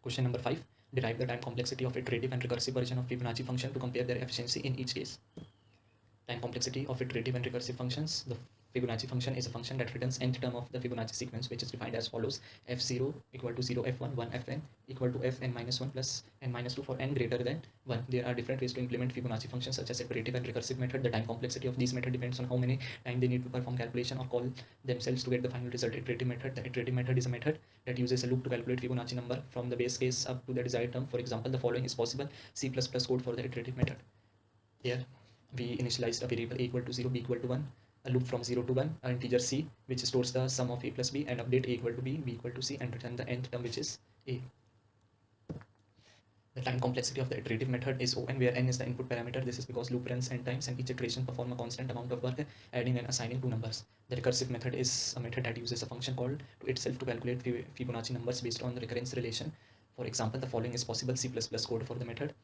Question number 5. Derive the time complexity of iterative and recursive version of Fibonacci function to compare their efficiency in each case. Time complexity of iterative and recursive functions. The Fibonacci function is a function that returns nth term of the Fibonacci sequence, which is defined as follows: f0 equal to 0, f1, 1, fn equal to fn minus 1 plus n minus 2 for n greater than 1. There are different ways to implement Fibonacci functions such as iterative and recursive method. The time complexity of these method depends on how many time they need to perform calculation or call themselves to get the final result. Iterative method. The iterative method is a method that uses a loop to calculate Fibonacci number from the base case up to the desired term. For example, the following is possible: C++ code for the iterative method. Here we initialized a variable a equal to 0, b equal to 1, a loop from 0 to 1, an integer c which stores the sum of a plus b, and update a equal to b equal to c, and return the nth term which is a. The time complexity of the iterative method is O n, where n is the input parameter. This is because loop runs n times and each iteration performs a constant amount of work, adding and assigning two numbers. The recursive method is a method that uses a function call to itself to calculate Fibonacci numbers based on the recurrence relation. For example, the following is possible: C++ code for the method.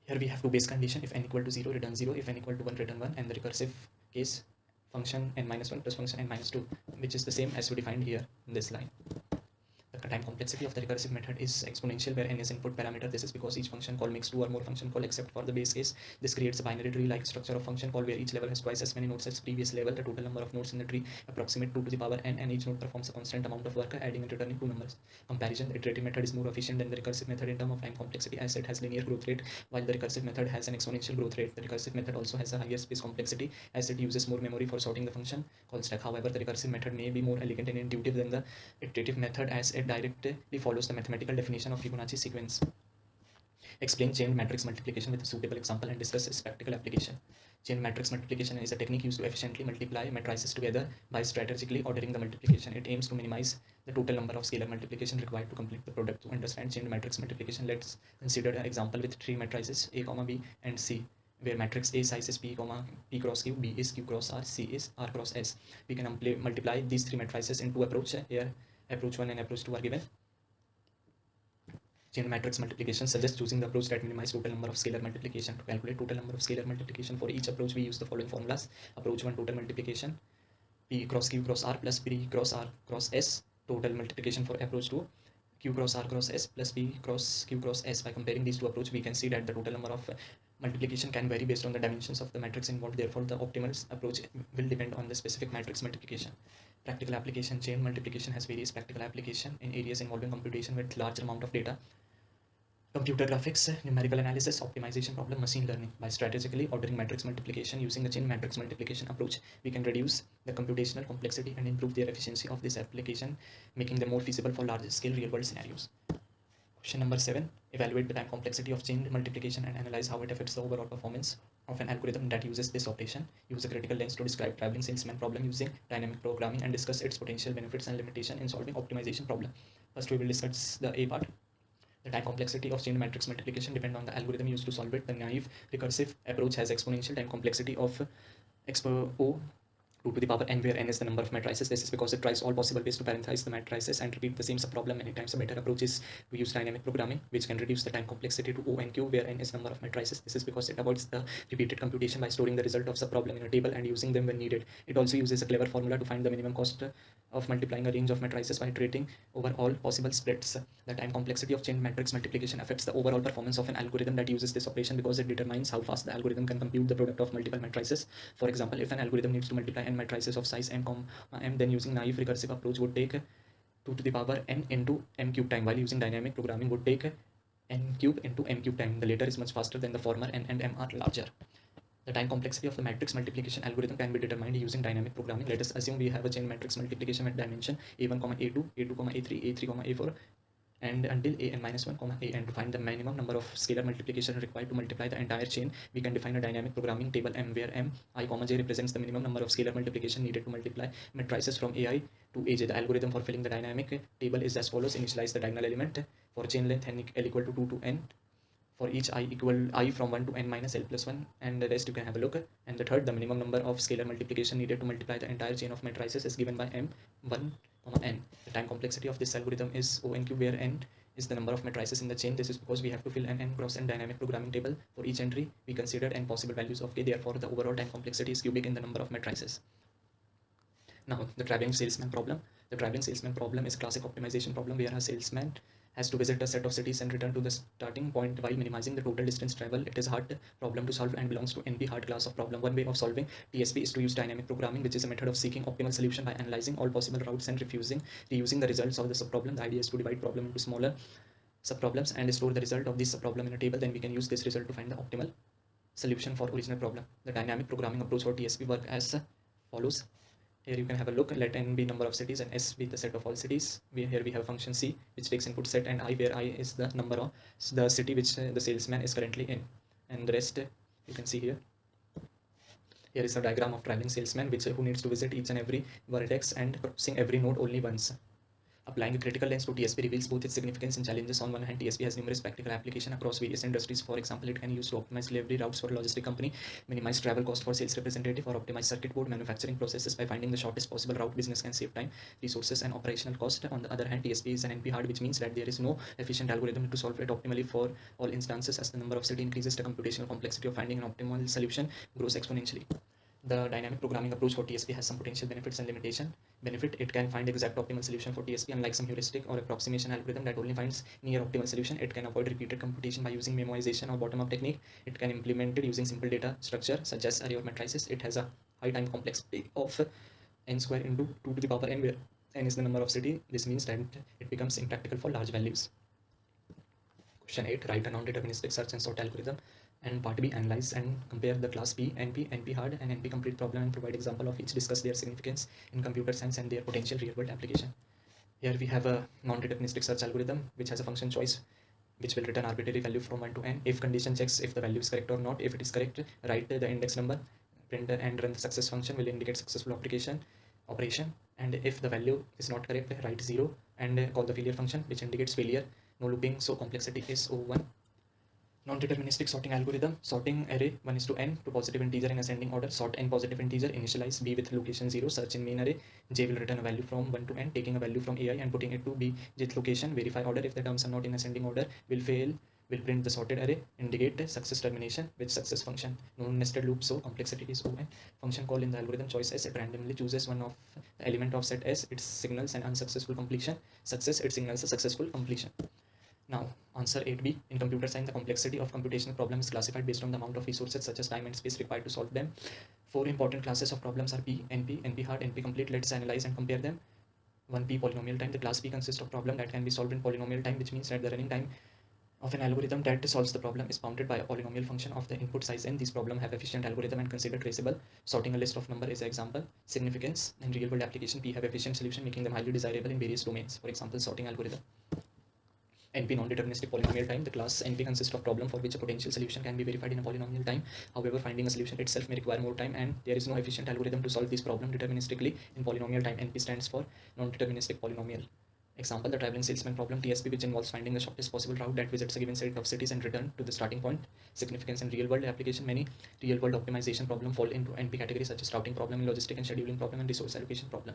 Here we have two base condition: if n equal to 0, return 0; if n equal to 1, return 1; and the recursive case, function n minus 1 plus function n minus 2, which is the same as we defined here in this line. The time complexity of the recursive method is exponential, where n is input parameter. This is because each function call makes two or more function call except for the base case. This creates a binary tree-like structure of function call where each level has twice as many nodes as previous level. The total number of nodes in the tree approximate 2 to the power n, and each node performs a constant amount of work, adding and returning two numbers. Comparison: the iterative method is more efficient than the recursive method in terms of time complexity, as it has linear growth rate, while the recursive method has an exponential growth rate. The recursive method also has a higher space complexity, as it uses more memory for sorting the function call stack. However, the recursive method may be more elegant and intuitive than the iterative method, as it directly follows the mathematical definition of Fibonacci sequence. Explain chain matrix multiplication with a suitable example and discuss its practical application. Chain matrix multiplication is a technique used to efficiently multiply matrices together by strategically ordering the multiplication. It aims to minimize the total number of scalar multiplication required to complete the product. To understand chain matrix multiplication, let's consider an example with three matrices A, B, and C, where matrix A size is P cross Q, B is Q cross R, C is R cross S. We can multiply these three matrices in two approaches. Here, approach 1 and approach 2 are given. Chain matrix multiplication suggests choosing the approach that minimizes total number of scalar multiplication. To calculate total number of scalar multiplication for each approach, we use the following formulas. Approach 1, total multiplication: P cross Q cross R plus P cross R cross S. Total multiplication for approach 2: Q cross R cross S plus P cross Q cross S. By comparing these two approaches, we can see that the total number of multiplication can vary based on the dimensions of the matrix involved. Therefore, the optimal approach will depend on the specific matrix multiplication. Practical application: chain multiplication has various practical application in areas involving computation with large amount of data. Computer graphics, numerical analysis, optimization problem, machine learning. By strategically ordering matrix multiplication using the chain matrix multiplication approach, we can reduce the computational complexity and improve their efficiency of this application, making them more feasible for large scale real world scenarios. Question number 7. Evaluate the time complexity of chain multiplication and analyze how it affects the overall performance of an algorithm that uses this operation. Use a critical lens to describe traveling salesman problem using dynamic programming and discuss its potential benefits and limitation in solving optimization problem. First, we will discuss the A part. The time complexity of chain matrix multiplication depends on the algorithm used to solve it. The naive recursive approach has exponential time complexity of expo 2 to the power n, where n is the number of matrices. This is because it tries all possible ways to parenthesize the matrices and repeat the same subproblem many times. A better approach is to use dynamic programming, which can reduce the time complexity to O and Q, where n is number of matrices. This is because it avoids the repeated computation by storing the result of subproblem in a table and using them when needed. It also uses a clever formula to find the minimum cost of multiplying a range of matrices by iterating over all possible splits. The time complexity of chain matrix multiplication affects the overall performance of an algorithm that uses this operation because it determines how fast the algorithm can compute the product of multiple matrices. For example, if an algorithm needs to multiply n matrices of size n, m, then using naive recursive approach would take 2 to the power n into m cube time, while using dynamic programming would take n cube into m cube time. The latter is much faster than the former. N and m are larger. The time complexity of the matrix multiplication algorithm can be determined using dynamic programming. Let us assume we have a chain matrix multiplication with dimension a1, a2, a2, a3, a3, a4, and until an minus 1, an. To find the minimum number of scalar multiplication required to multiply the entire chain, we can define a dynamic programming table m, where m, I, j represents the minimum number of scalar multiplication needed to multiply matrices from ai to aj. The algorithm for filling the dynamic table is as follows. Initialize the diagonal element for chain length n equal to 2 to n. For each I from 1 to n minus l plus 1, and the rest you can have a look. And the third, the minimum number of scalar multiplication needed to multiply the entire chain of matrices is given by m1, n. The time complexity of this algorithm is O n cube, where n is the number of matrices in the chain. This is because we have to fill an n cross n dynamic programming table. For each entry, we considered n possible values of k. Therefore, the overall time complexity is cubic in the number of matrices. Now, the traveling salesman problem. The traveling salesman problem is a classic optimization problem where a salesman has to visit a set of cities and return to the starting point while minimizing the total distance travel. It is a hard problem to solve and belongs to NP hard class of problem. One way of solving TSP is to use dynamic programming, which is a method of seeking optimal solution by analyzing all possible routes and reusing the results of the subproblem. The idea is to divide problem into smaller subproblems and store the result of this subproblem in a table. Then we can use this result to find the optimal solution for original problem. The dynamic programming approach for TSP work as follows. Here you can have a look. Let n be number of cities and s be the set of all cities. Here we have function c, which takes input set, and I, where I is the number of the city which the salesman is currently in, and the rest you can see here. Here is a diagram of traveling salesman who needs to visit each and every vertex and crossing every node only once. Applying a critical lens to TSP reveals both its significance and challenges. On one hand, TSP has numerous practical applications across various industries. For example, it can be used to optimize delivery routes for a logistic company, minimize travel cost for sales representative, or optimize circuit board manufacturing processes. By finding the shortest possible route, business can save time, resources, and operational cost. On the other hand, TSP is an NP hard, which means that there is no efficient algorithm to solve it optimally for all instances. As the number of cities increases, the computational complexity of finding an optimal solution grows exponentially. The dynamic programming approach for TSP has some potential benefits and limitation. Benefit: it can find exact optimal solution for TSP. Unlike some heuristic or approximation algorithm that only finds near optimal solution, it can avoid repeated computation by using memoization or bottom-up technique. It can implement it using simple data structure such as array or matrices. It has a high time complexity of n square into 2 to the power n, where n is the number of city. This means that it becomes impractical for large values. Question 8. Write a non-deterministic search and sort algorithm. And part B, analyze and compare the class P, NP, NP hard, and NP complete problem and provide example of each. Discuss their significance in computer science and their potential real-world application. Here we have a non-deterministic search algorithm which has a function choice which will return arbitrary value from 1 to n. If condition checks if the value is correct or not. If it is correct, write the index number, print and run the success function will indicate successful operation. And if the value is not correct, write 0 and call the failure function which indicates failure. No looping, so complexity is O1. Non-deterministic sorting algorithm. Sorting array 1:n to positive integer in ascending order. Sort n positive integer. Initialize B with location 0. Search in main array. J will return a value from 1 to n, taking a value from AI and putting it to B jth location. Verify order. If the terms are not in ascending order, will print the sorted array. Indicate success termination with success function. No nested loop, so complexity is O(n). Function call in the algorithm choice S. It randomly chooses one of the element of set S. It signals an unsuccessful completion. Success, it signals a successful completion. Now, answer 8B. In computer science, the complexity of computational problems is classified based on the amount of resources such as time and space required to solve them. 4 important classes of problems are P, NP, NP hard, NP complete. Let's analyze and compare them. 1P, polynomial time. The class P consists of problem that can be solved in polynomial time, which means that the running time of an algorithm that solves the problem is bounded by a polynomial function of the input size n. These problems have efficient algorithm and considered traceable. Sorting a list of number is an example. Significance: in real world application, P have efficient solution, making them highly desirable in various domains. For example, sorting algorithm. NP, non-deterministic polynomial time. The class NP consists of problem for which a potential solution can be verified in a polynomial time. However, finding a solution itself may require more time, and there is no efficient algorithm to solve this problem deterministically in polynomial time. NP stands for non-deterministic polynomial. Example: the traveling salesman problem, TSP, which involves finding the shortest possible route that visits a given set of cities and return to the starting point. Significance in real-world application: many real-world optimization problems fall into NP categories such as routing problem, logistic and scheduling problem, and resource allocation problem.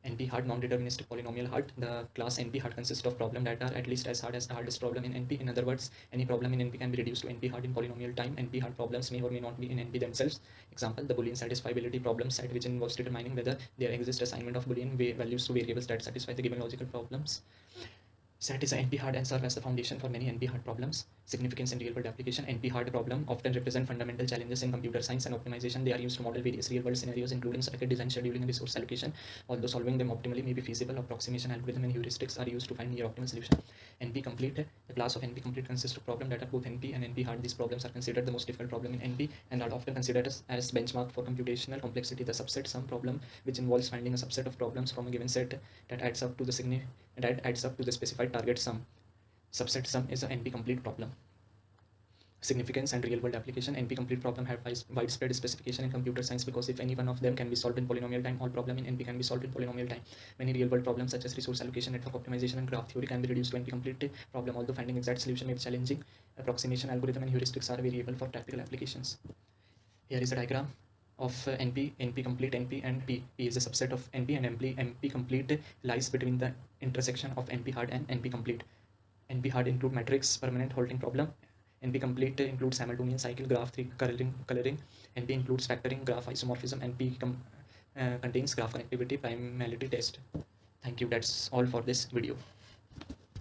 NP hard, non-deterministic polynomial hard. The class NP hard consists of problems that are at least as hard as the hardest problem in NP. In other words, any problem in NP can be reduced to NP hard in polynomial time. NP hard problems may or may not be in NP themselves. Example: the Boolean satisfiability problem set, which involves determining whether there exists assignment of Boolean values to variables that satisfy the given logical problems. Set is a NP hard and serve as the foundation for many NP hard problems. Significance in real-world application: NP hard problem often represent fundamental challenges in computer science and optimization. They are used to model various real-world scenarios, including circuit design, scheduling, and resource allocation. Although solving them optimally may be feasible, approximation algorithm and heuristics are used to find near optimal solution. NP complete. The class of NP complete consists of problems that are both NP and NP hard. These problems are considered the most difficult problem in NP and are often considered as benchmark for computational complexity. The subset sum problem, which involves finding a subset of problems from a given set that adds up to the specified target sum. Subset sum is an NP complete problem. Significance and real-world application: NP complete problem have widespread specification in computer science because if any one of them can be solved in polynomial time, all problem in NP can be solved in polynomial time. Many real-world problems such as resource allocation, network optimization, and graph theory can be reduced to NP complete problem. Although finding exact solution may be challenging, approximation algorithm and heuristics are variable for practical applications. Here is a diagram of NP, NP complete, NP, and P. P is a subset of NP, and NP complete lies between the intersection of NP hard and NP complete. NP hard include matrix, permanent halting problem. NP complete includes Hamiltonian cycle, graph theory, coloring. NP includes factoring, graph isomorphism. NP contains graph connectivity, primality test. Thank you. That's all for this video.